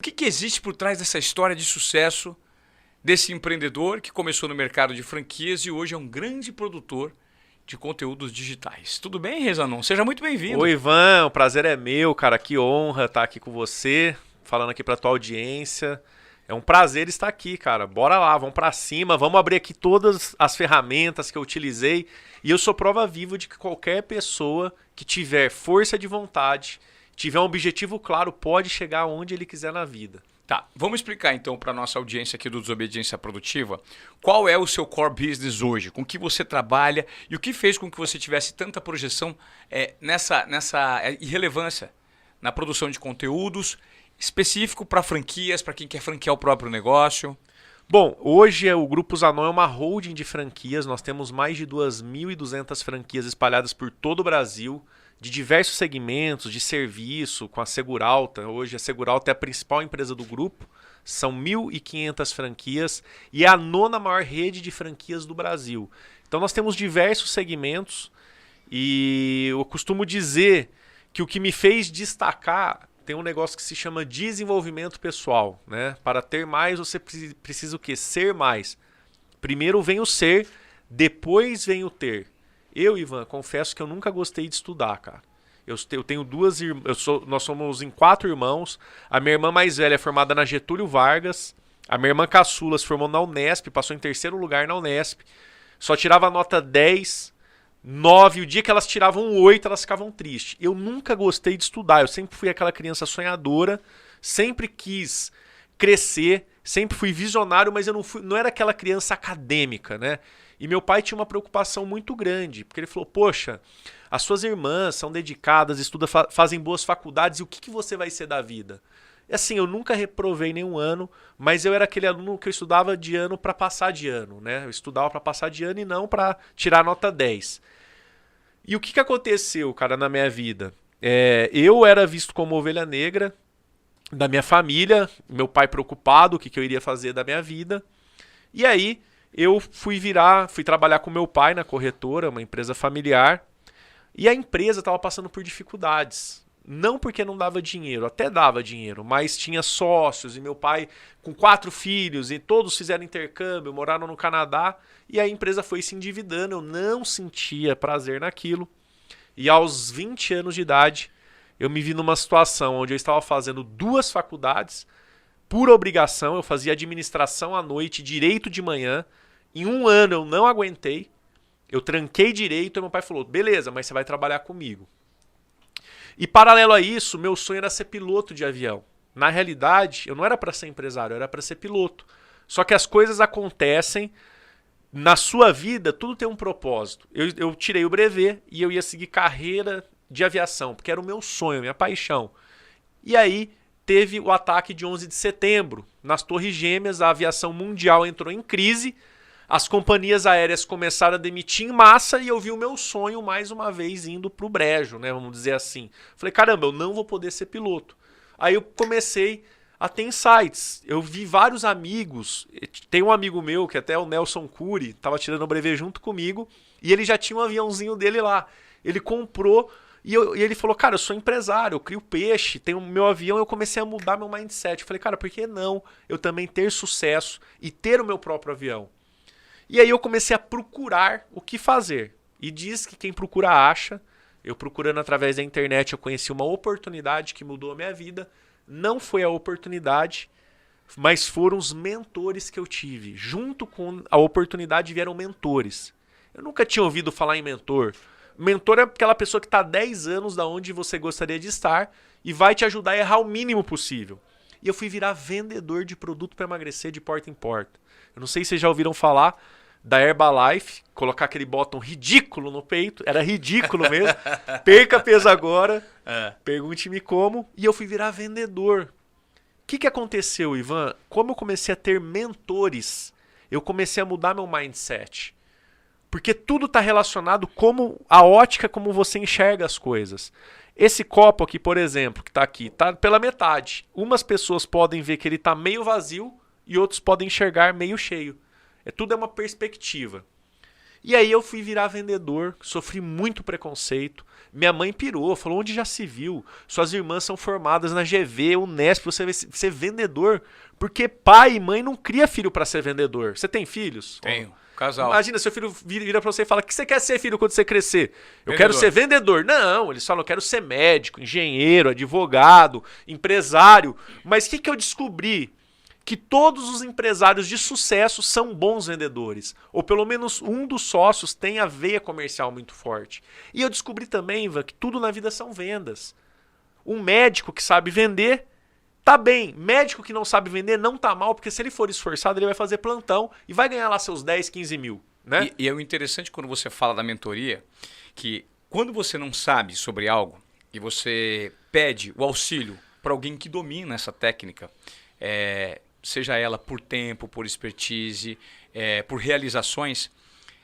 O que existe por trás dessa história de sucesso desse empreendedor que começou no mercado de franquias e hoje é um grande produtor de conteúdos digitais? Tudo bem, Rezanon? Seja muito Oi, bem-vindo. Ivan, o prazer é meu, cara. Que honra estar aqui com você, falando aqui pra tua audiência. É um prazer estar aqui, cara. Bora lá, vamos pra cima, vamos abrir aqui todas as ferramentas que eu utilizei. E eu sou prova viva de que qualquer pessoa que tiver força de vontade, tiver um objetivo claro, pode chegar onde ele quiser na vida. Tá, vamos explicar então para a nossa audiência aqui do Desobediência Produtiva qual é o seu core business hoje, com que você trabalha e o que fez com que você tivesse tanta projeção nessa irrelevância na produção de conteúdos específico para franquias, para quem quer franquear o próprio negócio. Bom, hoje o Grupo Zanon é uma holding de franquias. Nós temos mais de 2.200 franquias espalhadas por todo o Brasil, de diversos segmentos, de serviço, com a Seguralta. Hoje a Seguralta é a principal empresa do grupo. São 1.500 franquias e é a nona maior rede de franquias do Brasil. Então nós temos diversos segmentos e eu costumo dizer que o que me fez destacar tem um negócio que se chama desenvolvimento pessoal, né? Para ter mais, você precisa o quê? Ser mais. Primeiro vem o ser, depois vem o ter. Eu, Ivan, confesso que eu nunca gostei de estudar, cara. Eu tenho duas irmãs, nós somos em 4 irmãos. A minha irmã mais velha é formada na Getúlio Vargas. A minha irmã caçula se formou na Unesp, passou em terceiro lugar na Unesp. Só tirava nota 10, 9, o dia que elas tiravam 8, elas ficavam tristes. Eu nunca gostei de estudar, eu sempre fui aquela criança sonhadora, sempre quis crescer, sempre fui visionário, mas eu não era aquela criança acadêmica, né? E meu pai tinha uma preocupação muito grande, porque ele falou, poxa, as suas irmãs são dedicadas, estudam, fazem boas faculdades, e o que você vai ser da vida? E assim, eu nunca reprovei nenhum ano, mas eu era aquele aluno que eu estudava de ano para passar de ano, né? Eu estudava para passar de ano e não para tirar nota 10. E o que aconteceu, cara, na minha vida? Eu era visto como ovelha negra da minha família, meu pai preocupado, o que eu iria fazer da minha vida. E aí eu fui trabalhar com meu pai na corretora, uma empresa familiar, e a empresa estava passando por dificuldades. Não porque não dava dinheiro, até dava dinheiro, mas tinha sócios e meu pai com 4 filhos e todos fizeram intercâmbio, moraram no Canadá e a empresa foi se endividando. Eu não sentia prazer naquilo e aos 20 anos de idade eu me vi numa situação onde eu estava fazendo 2 faculdades por obrigação. Eu fazia administração à noite, direito de manhã. Em um ano eu não aguentei, eu tranquei direito e meu pai falou, beleza, mas você vai trabalhar comigo. E paralelo a isso, meu sonho era ser piloto de avião. Na realidade, eu não era para ser empresário, eu era para ser piloto. Só que as coisas acontecem, na sua vida tudo tem um propósito. Eu tirei o brevet e eu ia seguir carreira de aviação, porque era o meu sonho, a minha paixão. E aí teve o ataque de 11 de setembro. Nas Torres Gêmeas, a aviação mundial entrou em crise. As companhias aéreas começaram a demitir em massa e eu vi o meu sonho mais uma vez indo pro brejo, né? Vamos dizer assim. Falei, caramba, eu não vou poder ser piloto. Aí eu comecei a ter insights. Eu vi vários amigos. Tem um amigo meu, que até é o Nelson Cury, estava tirando o brevet junto comigo, e ele já tinha um aviãozinho dele lá. Ele comprou e ele falou, cara, eu sou empresário, eu crio peixe, tenho o meu avião. Eu comecei a mudar meu mindset. Eu falei, cara, por que não eu também ter sucesso e ter o meu próprio avião? E aí eu comecei a procurar o que fazer. E diz que quem procura acha. Eu procurando através da internet eu conheci uma oportunidade que mudou a minha vida. Não foi a oportunidade, mas foram os mentores que eu tive. Junto com a oportunidade vieram mentores. Eu nunca tinha ouvido falar em mentor. Mentor é aquela pessoa que está 10 anos da onde você gostaria de estar e vai te ajudar a errar o mínimo possível. E eu fui virar vendedor de produto para emagrecer de porta em porta. Eu não sei se vocês já ouviram falar da Herbalife, colocar aquele botão ridículo no peito, era ridículo mesmo. Perca peso agora, pergunte-me como. E eu fui virar vendedor. O que aconteceu, Ivan? Como eu comecei a ter mentores, eu comecei a mudar meu mindset. Porque tudo está relacionado como a ótica, como você enxerga as coisas. Esse copo aqui, por exemplo, que está aqui, está pela metade. Umas pessoas podem ver que ele está meio vazio e outros podem enxergar meio cheio. Tudo é uma perspectiva. E aí eu fui virar vendedor, sofri muito preconceito. Minha mãe pirou, falou, onde já se viu? Suas irmãs são formadas na GV, Unesp, você vai ser vendedor. Porque pai e mãe não cria filho para ser vendedor. Você tem filhos? Tenho. Casal. Imagina, seu filho vira pra você e fala, o que você quer ser, filho, quando você crescer? Eu Vendedor. quero ser vendedor. Não, eles falam, eu quero ser médico, engenheiro, advogado, empresário. Mas o que eu descobri? Que todos os empresários de sucesso são bons vendedores. Ou pelo menos um dos sócios tem a veia comercial muito forte. E eu descobri também, Ivan, que tudo na vida são vendas. Um médico que sabe vender, tá bem. Médico que não sabe vender não tá mal, porque se ele for esforçado, ele vai fazer plantão e vai ganhar lá seus 10, 15 mil. Né? E é o interessante quando você fala da mentoria, que quando você não sabe sobre algo e você pede o auxílio para alguém que domina essa técnica, seja ela por tempo, por expertise, por realizações,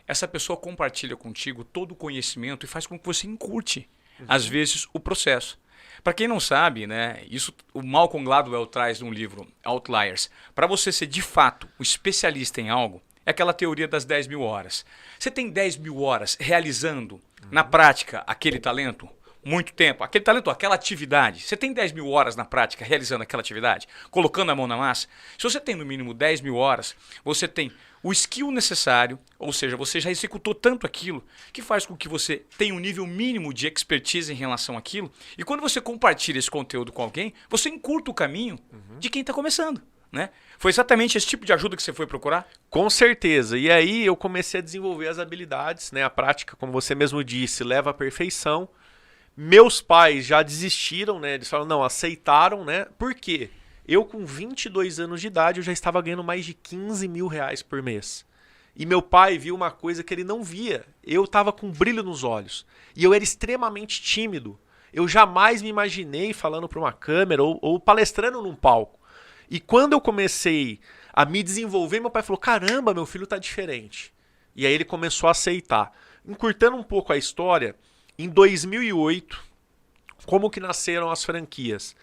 essa pessoa compartilha contigo todo o conhecimento e faz com que você encurte, às vezes, o processo. Para quem não sabe, né, isso o Malcolm Gladwell traz num livro, Outliers. Para você ser de fato o especialista em algo, é aquela teoria das 10 mil horas. Você tem 10 mil horas realizando na prática aquele talento? Muito tempo. Aquele talento, aquela atividade. Você tem 10 mil horas na prática realizando aquela atividade? Colocando a mão na massa? Se você tem no mínimo 10 mil horas, você tem o skill necessário, ou seja, você já executou tanto aquilo, que faz com que você tenha um nível mínimo de expertise em relação àquilo. E quando você compartilha esse conteúdo com alguém, você encurta o caminho de quem está começando. Né? Foi exatamente esse tipo de ajuda que você foi procurar? Com certeza. E aí eu comecei a desenvolver as habilidades, né? A prática, como você mesmo disse, leva à perfeição. Meus pais já desistiram, né? Eles falaram, não, aceitaram, né? Por quê? Eu com 22 anos de idade, eu já estava ganhando mais de 15 mil reais por mês. E meu pai viu uma coisa que ele não via. Eu estava com brilho nos olhos. E eu era extremamente tímido. Eu jamais me imaginei falando para uma câmera ou palestrando num palco. E quando eu comecei a me desenvolver, meu pai falou, caramba, meu filho tá diferente. E aí ele começou a aceitar. Encurtando um pouco a história, em 2008, como que nasceram as franquias?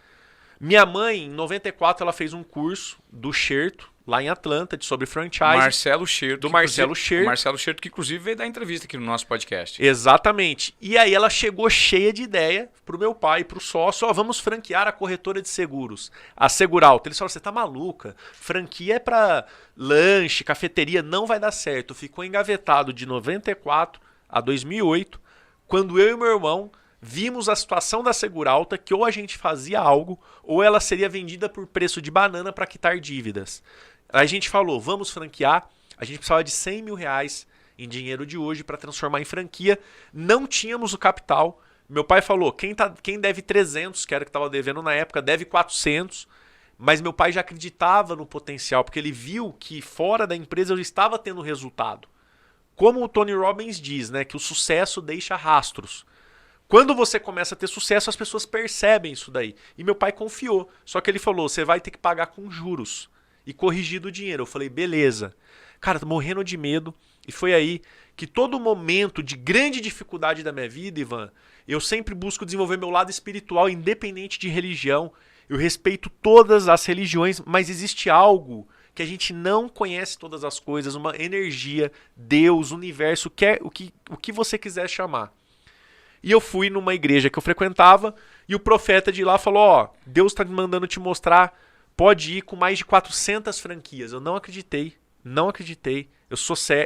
Minha mãe, em 94, ela fez um curso do Scherto, lá em Atlanta, sobre franchise. Marcelo Scherto. Do Marcelo Scherto. Marcelo Scherto, que inclusive veio dar entrevista aqui no nosso podcast. Exatamente. E aí ela chegou cheia de ideia pro meu pai e pro sócio, ó, vamos franquear a corretora de seguros, a Seguralta. Eles falaram, você tá maluca? Franquia é pra lanche, cafeteria, não vai dar certo. Ficou engavetado de 94 a 2008, quando eu e meu irmão vimos a situação da Seguralta, que ou a gente fazia algo, ou ela seria vendida por preço de banana para quitar dívidas. A gente falou, vamos franquear, a gente precisava de 100 mil reais em dinheiro de hoje para transformar em franquia, não tínhamos o capital. Meu pai falou, quem deve 300, que era o que estava devendo na época, deve 400, mas meu pai já acreditava no potencial, porque ele viu que fora da empresa eu estava tendo resultado. Como o Tony Robbins diz, né, que o sucesso deixa rastros. Quando você começa a ter sucesso, as pessoas percebem isso daí. E meu pai confiou. Só que ele falou, você vai ter que pagar com juros. E corrigir do dinheiro. Eu falei, beleza. Cara, tô morrendo de medo. E foi aí que todo momento de grande dificuldade da minha vida, Ivan, eu sempre busco desenvolver meu lado espiritual, independente de religião. Eu respeito todas as religiões, mas existe algo que a gente não conhece todas as coisas, uma energia, Deus, universo, o que você quiser chamar. E eu fui numa igreja que eu frequentava e o profeta de lá falou, ó, Deus está me mandando te mostrar, pode ir com mais de 400 franquias. Eu não acreditei, não acreditei.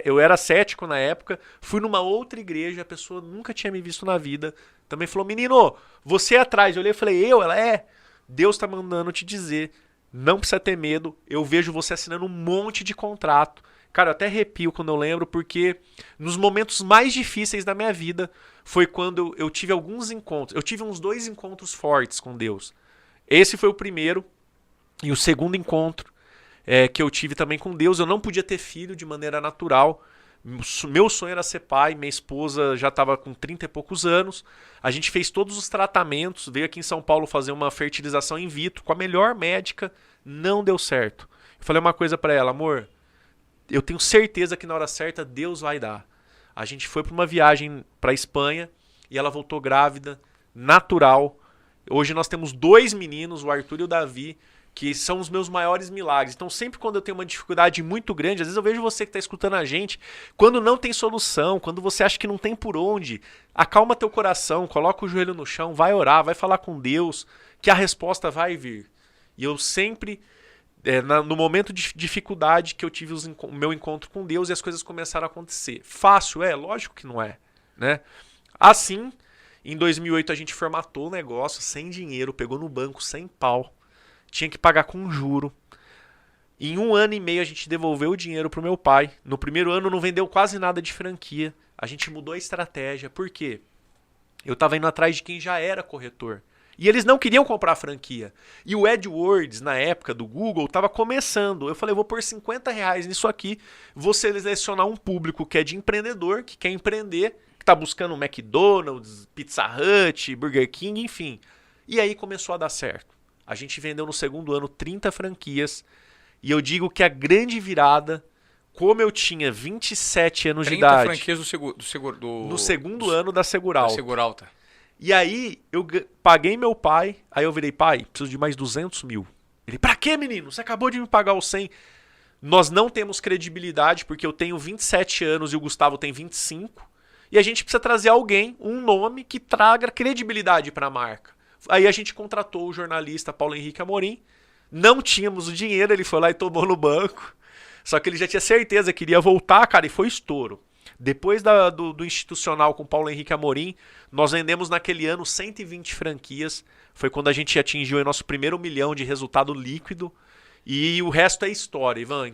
Eu era cético na época, fui numa outra igreja, a pessoa nunca tinha me visto na vida, também falou, menino, você é atrás. Eu olhei e falei, ela é? Deus está mandando te dizer, não precisa ter medo, eu vejo você assinando um monte de contrato. Cara, eu até arrepio quando eu lembro, porque nos momentos mais difíceis da minha vida foi quando eu tive alguns encontros. Eu tive uns 2 encontros fortes com Deus. Esse foi o primeiro. E o segundo encontro que eu tive também com Deus, eu não podia ter filho de maneira natural. Meu sonho era ser pai, minha esposa já estava com 30 e poucos anos. A gente fez todos os tratamentos, veio aqui em São Paulo fazer uma fertilização in vitro com a melhor médica, não deu certo. Eu falei uma coisa para ela, amor, eu tenho certeza que na hora certa Deus vai dar. A gente foi para uma viagem para a Espanha e ela voltou grávida, natural. Hoje nós temos 2 meninos, o Arthur e o Davi. que são os meus maiores milagres. Então, sempre quando eu tenho uma dificuldade muito grande, às vezes eu vejo você que está escutando a gente, quando não tem solução, quando você acha que não tem por onde, acalma teu coração, coloca o joelho no chão, vai orar, vai falar com Deus, que a resposta vai vir. E eu sempre, no momento de dificuldade que eu tive o meu encontro com Deus e as coisas começaram a acontecer. Fácil? Lógico que não é, né? Assim, em 2008 a gente formatou o negócio sem dinheiro, pegou no banco sem pau. Tinha que pagar com juro. Em 1 ano e meio a gente devolveu o dinheiro pro meu pai. No primeiro ano não vendeu quase nada de franquia. A gente mudou a estratégia. Por quê? Eu estava indo atrás de quem já era corretor. E eles não queriam comprar a franquia. E o AdWords, na época do Google, estava começando. Eu falei, eu vou pôr R$50 nisso aqui. Vou selecionar um público que é de empreendedor, que quer empreender, que está buscando McDonald's, Pizza Hut, Burger King, enfim. E aí começou a dar certo. A gente vendeu no segundo ano 30 franquias. E eu digo que a grande virada, como eu tinha 27 anos de idade... 30 franquias no segundo ano da Seguralta. Da Seguralta. E aí eu paguei meu pai, aí eu virei, pai, preciso de mais 200 mil. Ele, pra quê, menino? Você acabou de me pagar os 100. Nós não temos credibilidade, porque eu tenho 27 anos e o Gustavo tem 25. E a gente precisa trazer alguém, um nome que traga credibilidade para a marca. Aí a gente contratou o jornalista Paulo Henrique Amorim. Não tínhamos o dinheiro, ele foi lá e tomou no banco. Só que ele já tinha certeza que iria voltar, cara, e foi estouro. Depois do institucional com Paulo Henrique Amorim, nós vendemos naquele ano 120 franquias. Foi quando a gente atingiu o nosso primeiro 1 milhão de resultado líquido. E o resto é história, Ivan.